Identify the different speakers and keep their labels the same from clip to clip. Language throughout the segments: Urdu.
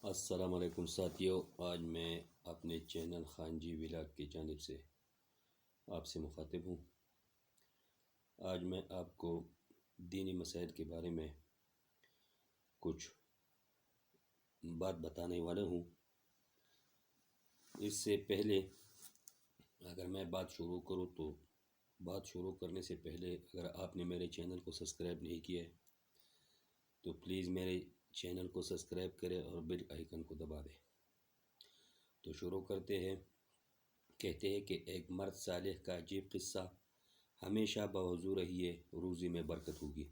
Speaker 1: السلام علیکم ساتھیو، آج میں اپنے چینل خان جی ولاگ کی جانب سے آپ سے مخاطب ہوں۔ آج میں آپ کو دینی مسائل کے بارے میں کچھ بات بتانے والا ہوں۔ اس سے پہلے اگر میں بات شروع کروں تو بات شروع کرنے سے پہلے اگر آپ نے میرے چینل کو سبسکرائب نہیں کیا ہے تو پلیز میرے چینل کو سبسکرائب کریں اور بیل آئیکن کو دبا دیں۔ تو شروع کرتے ہیں۔ کہتے ہیں کہ ایک مرد صالح کا عجیب قصہ، ہمیشہ باوضو رہیے، روزی میں برکت ہوگی۔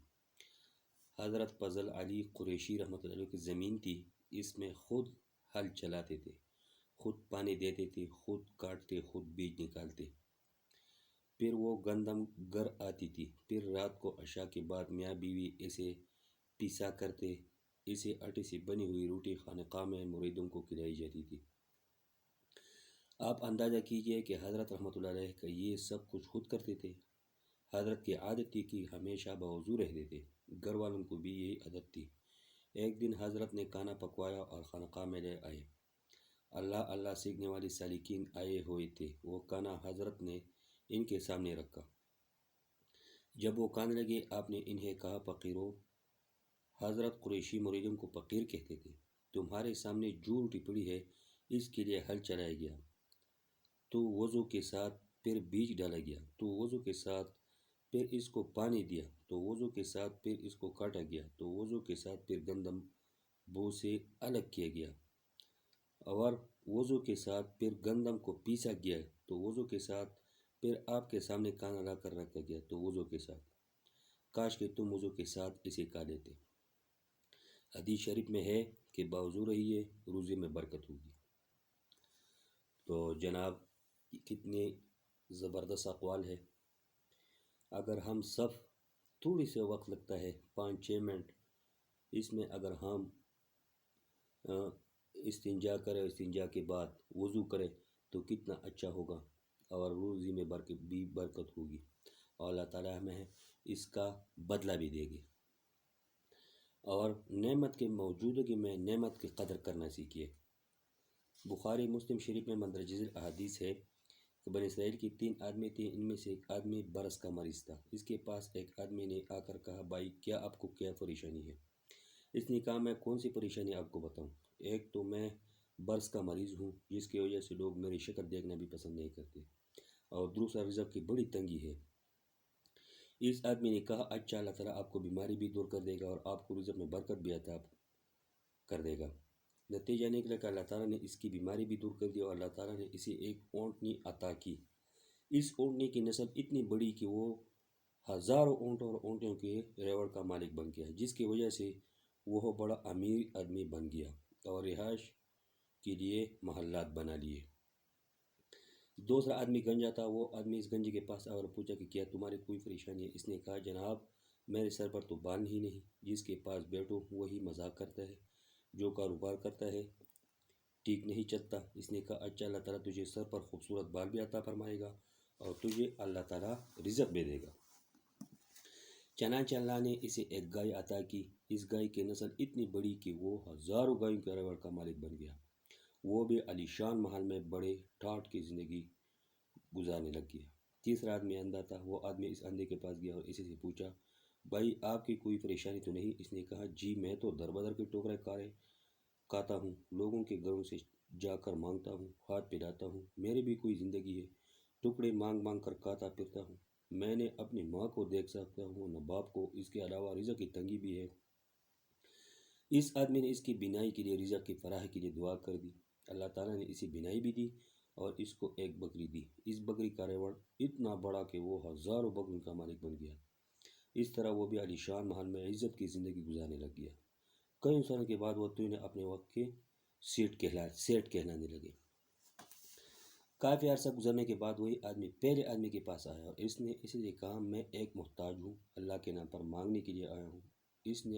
Speaker 1: حضرت فضل علی قریشی رحمۃ اللہ علیہ کی زمین تھی، اس میں خود ہل چلاتے تھے، خود پانی دیتے تھے، خود کاٹتے، خود بیج نکالتے۔ پھر وہ گندم گھر آتی تھی، پھر رات کو عشاء کے بعد میاں بیوی اسے پیسا کرتے، اسے آٹے سے بنی ہوئی روٹی خانقاہ میں مریدوں کو کھلائی جاتی تھی۔ آپ اندازہ کیجئے کہ حضرت رحمۃ اللہ علیہ کا یہ سب کچھ خود کرتے تھے۔ حضرت کی عادت تھی کہ ہمیشہ باوضو رہتے تھے، گھر والوں کو بھی یہی عادت تھی۔ ایک دن حضرت نے کھانا پکوایا اور خانقاہ میں لے آئے۔ اللہ اللہ سیکھنے والے سالکین آئے ہوئے تھے، وہ کھانا حضرت نے ان کے سامنے رکھا۔ جب وہ کھانے لگے آپ نے انہیں کہا، فقیرو، حضرت قریشی مریدوں کو فقیر کہتے تھے، تمہارے سامنے جو روٹی پڑی ہے اس کے لیے ہل چلایا گیا، تو وضو کے ساتھ پھر بیج ڈالا گیا، تو وضو کے ساتھ پھر اس کو پانی دیا، تو وضو کے ساتھ پھر اس کو کاٹا گیا، تو وضو کے ساتھ پھر گندم بو سے الگ کیا گیا، اور وضو کے ساتھ پھر گندم کو پیسا گیا، تو وضو کے ساتھ پھر آپ کے سامنے کھانا لا کر رکھا گیا، تو وضو کے ساتھ۔ کاش کہ تم وضو کے ساتھ اسے کھا لیتے۔ حدیث شریف میں ہے کہ باوضو رہیے، روزی میں برکت ہوگی۔ تو جناب کتنے زبردست اقوال ہے۔ اگر ہم سب تھوڑی سے وقت لگتا ہے 5-6 منٹ، اس میں اگر ہم استنجا کرے، استنجا کے بعد وضو کرے تو کتنا اچھا ہوگا، اور روزی میں برکت ہوگی، اور اللہ تعالیٰ ہمیں اس کا بدلہ بھی دے گی۔ اور نعمت کے موجودگی میں نعمت کی قدر کرنا سیکھیے۔ بخاری مسلم شریف میں مندرجہ ذیل احادیث ہے کہ بنی اسرائیل کی 3 آدمی تھے، ان میں سے ایک آدمی برس کا مریض تھا۔ اس کے پاس ایک آدمی نے آ کر کہا، بھائی کیا آپ کو کیا پریشانی ہے؟ اس نے کہا، میں کون سی پریشانی آپ کو بتاؤں؟ ایک تو میں برس کا مریض ہوں، جس کی وجہ سے لوگ میری شکل دیکھنا بھی پسند نہیں کرتے، اور دوسرا رزق کی بڑی تنگی ہے۔ اس آدمی نے کہا، اچھا، اللہ تعالیٰ آپ کو بیماری بھی دور کر دے گا اور آپ کو رزق میں برکت بھی عطا کر دے گا۔ نتیجہ نکلا کہ اللہ تعالیٰ نے اس کی بیماری بھی دور کر دی، اور اللہ تعالیٰ نے اسے ایک اونٹنی عطا کی۔ اس اونٹنی کی نسل اتنی بڑی کہ وہ ہزاروں اونٹوں اور اونٹوں کے ریوڑ کا مالک بن گیا، جس کی وجہ سے وہ بڑا امیر آدمی بن گیا اور رہائش کے لیے محلات بنا لیے۔ دوسرا آدمی گنجا تھا، وہ آدمی اس گنجے کے پاس آیا اور پوچھا کہ کیا تمہاری کوئی پریشانی ہے؟ اس نے کہا، جناب میرے سر پر تو بال ہی نہیں، جس کے پاس بیٹھو وہی مذاق کرتا ہے، جو کاروبار کرتا ہے ٹھیک نہیں چلتا۔ اس نے کہا، اچھا، اللہ تعالیٰ تجھے سر پر خوبصورت بال بھی عطا فرمائے گا اور تجھے اللہ تعالیٰ رزق بھی دے گا۔ چنانچہ اللہ نے اسے ایک گائے عطا کی۔ اس گائے کی نسل اتنی بڑی کہ وہ ہزاروں گائیوں کے ریوڑ کا مالک بن گیا، وہ بھی علی شان محل میں بڑے ٹھاٹھ کی زندگی گزارنے لگ گیا۔ تیسرا آدمی اندھا تھا، وہ آدمی اس اندھے کے پاس گیا اور اسی سے پوچھا، بھائی آپ کی کوئی پریشانی تو نہیں؟ اس نے کہا، جی میں تو در بدر کے ٹوکرے کھاتا ہوں، لوگوں کے گھروں سے جا کر مانگتا ہوں، ہاتھ پھیلاتا ہوں، میری بھی کوئی زندگی ہے، ٹکڑے مانگ مانگ کر کھاتا پھرتا ہوں، میں نے اپنی ماں کو دیکھ سکتا ہوں نہ باپ کو، اس کے علاوہ رزق کی تنگی بھی ہے۔ اس آدمی نے اس کی بینائی کے لیے، رزق کی فراہمی کے لیے دعا کر دی۔ اللہ تعالیٰ نے اسے بینائی بھی دی اور اس کو ایک بکری دی۔ اس بکری کا ریوڑ اتنا بڑا کہ وہ ہزاروں بکریوں کا مالک بن گیا۔ اس طرح وہ بھی علی شان محل میں عزت کی زندگی گزارنے لگ گیا۔ کئی سالوں کے بعد وہ نے اپنے وقت کے سیٹ کہلانے لگے۔ کافی عرصہ گزرنے کے بعد وہی آدمی پہلے آدمی کے پاس آیا اور اس نے اسے کہا، میں ایک محتاج ہوں، اللہ کے نام پر مانگنے کے لیے آیا ہوں۔ اس نے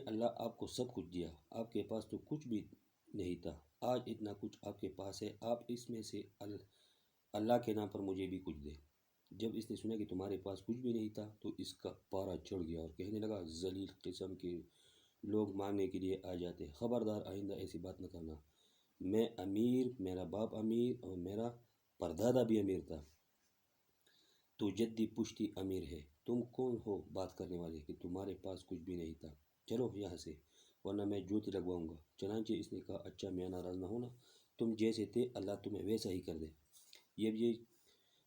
Speaker 1: اللہ آپ کو سب کچھ دیا، آپ کے پاس تو کچھ بھی نہیں تھا، آج اتنا کچھ آپ کے پاس ہے، آپ اس میں سے اللہ کے نام پر مجھے بھی کچھ دے۔ جب اس نے سنا کہ تمہارے پاس کچھ بھی نہیں تھا تو اس کا پارا چڑھ گیا اور کہنے لگا، ذلیل قسم کے لوگ مانگنے کے لیے آ جاتے. خبردار آئندہ ایسی بات نہ کرنا. میں امیر، میرا باپ امیر اور میرا پردادا بھی امیر تھا. تو جدی پشتی امیر ہے. تم کون ہو بات کرنے والے کہ تمہارے پاس کچھ بھی نہیں تھا؟ چلو یہاں سے ورنہ میں جوتی لگواؤں گا. چنانچہ اس نے کہا اچھا میاں ناراض نہ ہونا، تم جیسے تھے اللہ تمہیں ویسا ہی کر دے.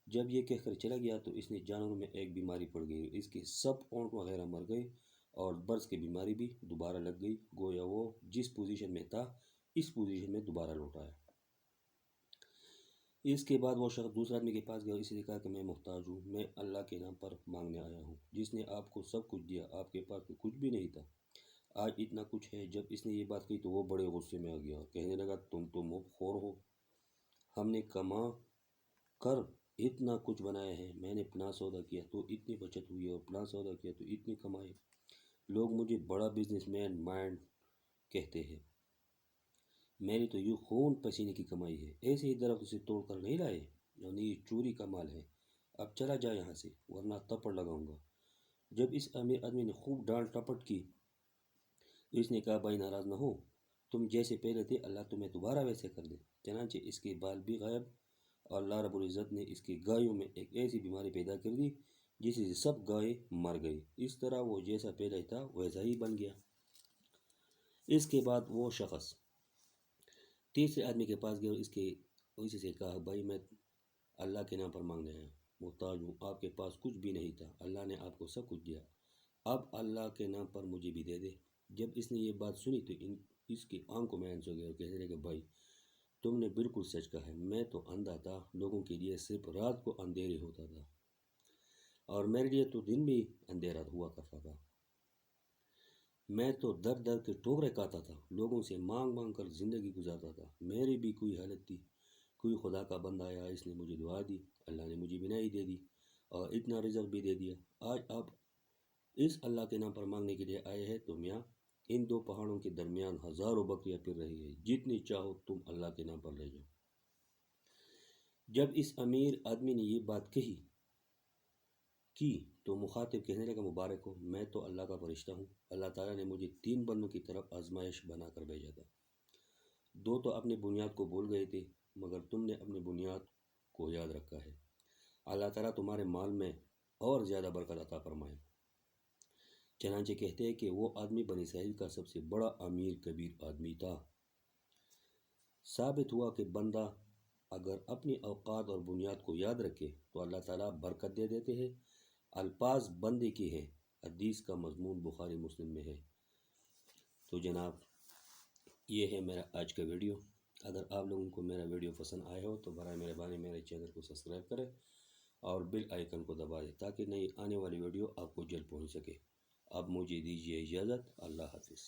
Speaker 1: جب یہ کہہ کر چلا گیا تو اس نے جانوروں میں ایک بیماری پڑ گئی. اس کے سب اونٹ وغیرہ مر گئے اور برس کی بیماری بھی دوبارہ لگ گئی. گویا وہ جس پوزیشن میں تھا اس پوزیشن میں دوبارہ لوٹ آیا. اس کے بعد وہ شخص دوسرے آدمی کے پاس گیا. اسی نے کہا کہ میں محتاج ہوں، میں اللہ کے نام پر مانگنے آیا ہوں جس نے آپ کو سب کچھ دیا. آپ کے پاس تو کچھ بھی نہیں تھا، آج اتنا کچھ ہے. جب اس نے یہ بات کہی تو وہ بڑے غصے میں آ گیا اور کہنے لگا تم تو مفت خور ہو. ہم نے کما کر اتنا کچھ بنایا ہے. میں نے اپنا سودا کیا تو اتنی بچت ہوئی اور اپنا سودا کیا تو اتنی کمائی. لوگ مجھے بڑا بزنس مین مائنڈ کہتے ہیں. میں نے تو یہ خون پسینے کی کمائی ہے. ایسے ہی درخت سے توڑ کر نہیں لائے، یعنی یہ چوری کا مال ہے. اب چلا جا یہاں سے ورنہ تپڑ لگاؤں گا. جب اس امیر آدمی نے خوب ڈانٹ ٹپٹ کی تو اس نے کہا بھائی ناراض نہ ہو، تم جیسے پہلے تھے اللہ تمہیں دوبارہ ویسے کر دے. چنانچہ اس کے بال بھی غائب اور اللہ رب العزت نے اس کی گایوں میں ایک ایسی بیماری پیدا کر دی جس سے سب گائے مر گئی. اس طرح وہ جیسا پہلے تھا ویسا ہی بن گیا. اس کے بعد وہ شخص تیسرے آدمی کے پاس گیا اور اسی سے کہا بھائی میں اللہ کے نام پر مانگنے آیا، محتاج ہوں، آپ کے پاس کچھ بھی نہیں تھا، اللہ نے آپ کو سب کچھ دیا، اب اللہ کے نام پر مجھے بھی دے دے. جب اس نے یہ بات سنی تو اس کی آنکھوں میں آنسو گیا اور کہنے لگے بھائی تم نے بالکل سچ کہا ہے. میں تو اندھا تھا، لوگوں کے لیے صرف رات کو اندھیرے ہوتا تھا اور میرے لیے تو دن بھی اندھیرا ہوا کرتا تھا. میں تو در در کے ٹوکرے کھاتا تھا، لوگوں سے مانگ مانگ کر زندگی گزارتا تھا. میری بھی کوئی حالت تھی. کوئی خدا کا بندہ آیا، اس نے مجھے دعا دی، اللہ نے مجھے بینائی دے دی اور اتنا رزق بھی دے دیا. آج آپ اس اللہ کے نام پر مانگنے کے لیے آئے ہیں تو میاں ان دو پہاڑوں کے درمیان ہزاروں بکریاں پھر رہی ہے، جتنی چاہو تم اللہ کے نام پر لے جاؤ. جب اس امیر آدمی نے یہ بات کہی تو مخاطب کہنے لگا مبارک ہو، میں تو اللہ کا فرشتہ ہوں. اللہ تعالیٰ نے مجھے 3 بندوں کی طرف آزمائش بنا کر بھیجا تھا. 2 تو اپنی بنیاد کو بھول گئے تھے مگر تم نے اپنی بنیاد کو یاد رکھا ہے. اللہ تعالیٰ تمہارے مال میں اور زیادہ برکت عطا فرمائے. چنانچہ کہتے ہیں کہ وہ آدمی بنی اسرائیل کا سب سے بڑا امیر کبیر آدمی تھا. ثابت ہوا کہ بندہ اگر اپنی اوقات اور بنیاد کو یاد رکھے تو اللہ تعالیٰ برکت دے دیتے ہیں. الفاظ بندے کے ہیں، حدیث کا مضمون بخاری مسلم میں ہے. تو جناب یہ ہے میرا آج کا ویڈیو. اگر آپ لوگوں کو میرا ویڈیو پسند آیا ہو تو برائے مہربانی میرے چینل کو سبسکرائب کریں اور بیل آئیکن کو دبا دیں تاکہ نئی آنے والی ویڈیو آپ کو جلد پہنچ سکے. اب مجھے دیجیے اجازت. اللہ حافظ.